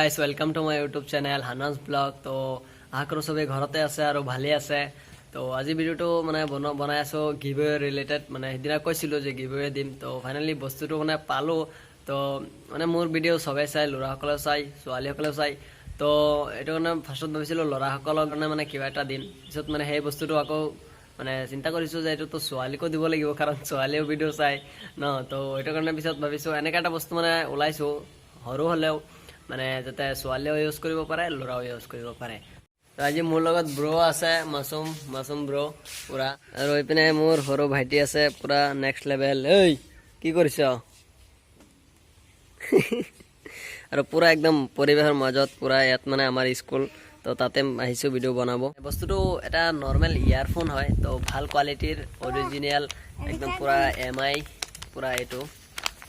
Guys welcome to my YouTube channel হানাজ blog. তো আশা কৰোঁ চবেই ঘৰতে আছে আৰু ভালেই আছে। তো আজি ভিডিঅ'টো মানে বনাই আছোঁ গিভৱে ৰিলেটেড। মানে সেইদিনা কৈছিলোঁ যে গিভৱে দিম, তো ফাইনেলি বস্তুটো মানে পালোঁ। তো মানে মোৰ ভিডিঅ' চবেই চাই, ল'ৰাসকলেও চাই, ছোৱালীসকলেও চাই। তো এইটো মানে ফাৰ্ষ্টত ভাবিছিলোঁ ল'ৰাসকলৰ কাৰণে মানে কিবা এটা দিম, পিছত মানে সেই বস্তুটো আকৌ মানে চিন্তা কৰিছোঁ যে এইটোতো ছোৱালীকো দিব লাগিব, কাৰণ ছোৱালীয়েও ভিডিঅ' চাই ন। তো সেইটো কাৰণে পিছত ভাবিছোঁ এনেকুৱা এটা বস্তু মানে ওলাইছোঁ সৰু হ'লেও মানে যাতে ছোৱালীয়েও ইউজ কৰিব পাৰে, ল'ৰাও ইউজ কৰিব পাৰে। তো আজি মোৰ লগত ব্ৰ আছে, মাছুম ব্ৰ পুৰা, আৰু এইপিনে মোৰ সৰু ভাইটি আছে পুৰা নেক্সট লেভেল। ঐ কি কৰিছ? আৰু পুৰা একদম পৰিৱেশৰ মাজত পুৰা ইয়াত মানে আমাৰ স্কুল, তো তাতে আহিছোঁ ভিডিঅ' বনাব। বস্তুটো এটা নৰ্মেল ইয়াৰফোন হয়, তো ভাল কোৱালিটিৰ অৰিজিনেল একদম পুৰা MI, পুৰা এইটো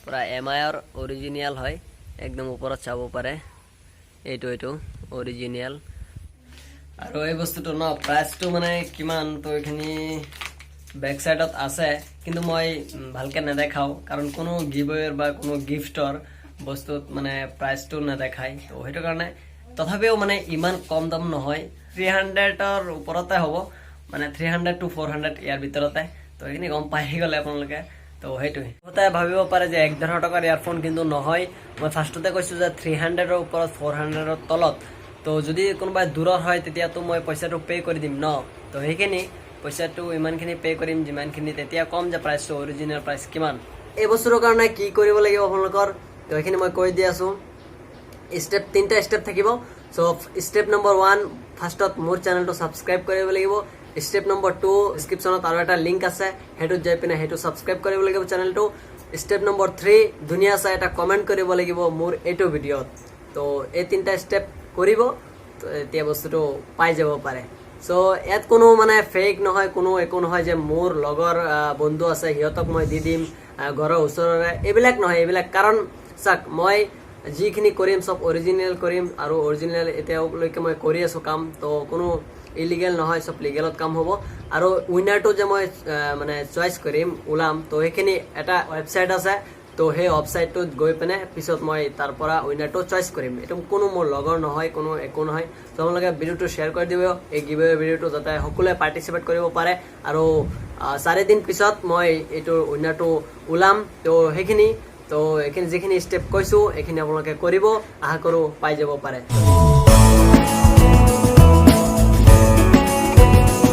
পুৰা MIৰ অৰিজিনেল হয়, একদম ওপৰত চাব পাৰে। এইটো অৰিজিনেল। আৰু এই বস্তুটো ন প্ৰাইচটো মানে কিমান, তো এইখিনি বেক চাইডত আছে, কিন্তু মই ভালকৈ নেদেখাওঁ, কাৰণ কোনো গিভৱেৰ বা কোনো গিফ্টৰ বস্তুত মানে প্ৰাইচটো নেদেখায়। তো সেইটো কাৰণে তথাপিও মানে ইমান কম দাম নহয়, 300ৰ ওপৰতে হ'ব, মানে 300 to 400 ইয়াৰ ভিতৰতে। তো এইখিনি গম পাই গ'লে আপোনালোকে। তো সেইটোৱে গোটাই ভাবিব পাৰে যে 1,500 টকাৰ ইয়াৰফোন, কিন্তু নহয়। মই ফাৰ্ষ্টতে কৈছোঁ যে 300ৰ ওপৰত, 400ৰ তলত। তো যদি কোনোবাই দূৰৰ হয় তেতিয়াতো মই পইচাটো পে' কৰি দিম ন। তো সেইখিনি পইচাটো ইমানখিনি পে' কৰিম যিমানখিনি, তেতিয়া কম যে প্ৰাইচটো অৰিজিনেল প্ৰাইচ কিমান। এই বস্তুটোৰ কাৰণে কি কৰিব লাগিব আপোনালোকৰ, তো সেইখিনি মই কৈ দি আছোঁ। তিনিটা ষ্টেপ থাকিব। চ' ষ্টেপ নম্বৰ 1, ফাৰ্ষ্টত মোৰ চেনেলটো ছাবস্ক্ৰাইব কৰিব লাগিব। ষ্টেপ নম্বৰ 2, ডিছক্ৰিপশ্যনত আৰু এটা লিংক আছে, সেইটোত যাই পিনে সেইটো ছাবস্ক্ৰাইব কৰিব লাগিব চেনেলটো। ষ্টেপ নম্বৰ 3, ধুনীয়া চাই এটা কমেণ্ট কৰিব লাগিব মোৰ এইটো ভিডিঅ'ত। তো এই তিনিটা ষ্টেপ কৰিব, তো এতিয়া বস্তুটো পাই যাব পাৰে। চ' ইয়াত কোনো মানে ফেক নহয়, কোনো একো নহয় যে মোৰ লগৰ বন্ধু আছে সিহঁতক মই দি দিম, ঘৰৰ ওচৰৰে, এইবিলাক নহয় এইবিলাক। কাৰণ চাওক, মই যিখিনি কৰিম চব অৰিজিনেল কৰিম, আৰু অৰিজিনেল এতিয়ালৈকে মই কৰি আছোঁ কাম। তো কোনো ইলিগেল নহয়, চব লিগেলত কাম হ'ব। আৰু উইনাৰটো যে মই মানে চইচ কৰিম, ওলাম, তো সেইখিনি এটা ৱেবছাইট আছে। তো সেই ৱেবছাইটটোত গৈ পিনে পিছত মই তাৰ পৰা উইনাৰটো চইচ কৰিম। এইটো কোনো মোৰ লগৰ নহয়, কোনো একো নহয়। তো আপোনালোকে ভিডিঅ'টো শ্বেয়াৰ কৰি দিব এই গিভৱে ভিডিঅ'টো, যাতে সকলোৱে পাৰ্টিচিপেট কৰিব পাৰে। আৰু 4 দিন পিছত মই এইটো উইনাৰটো ওলাম। তো সেইখিনি যিখিনি ষ্টেপ কৈছোঁ এইখিনি আপোনালোকে কৰিব, আশা কৰোঁ পাই যাব পাৰে।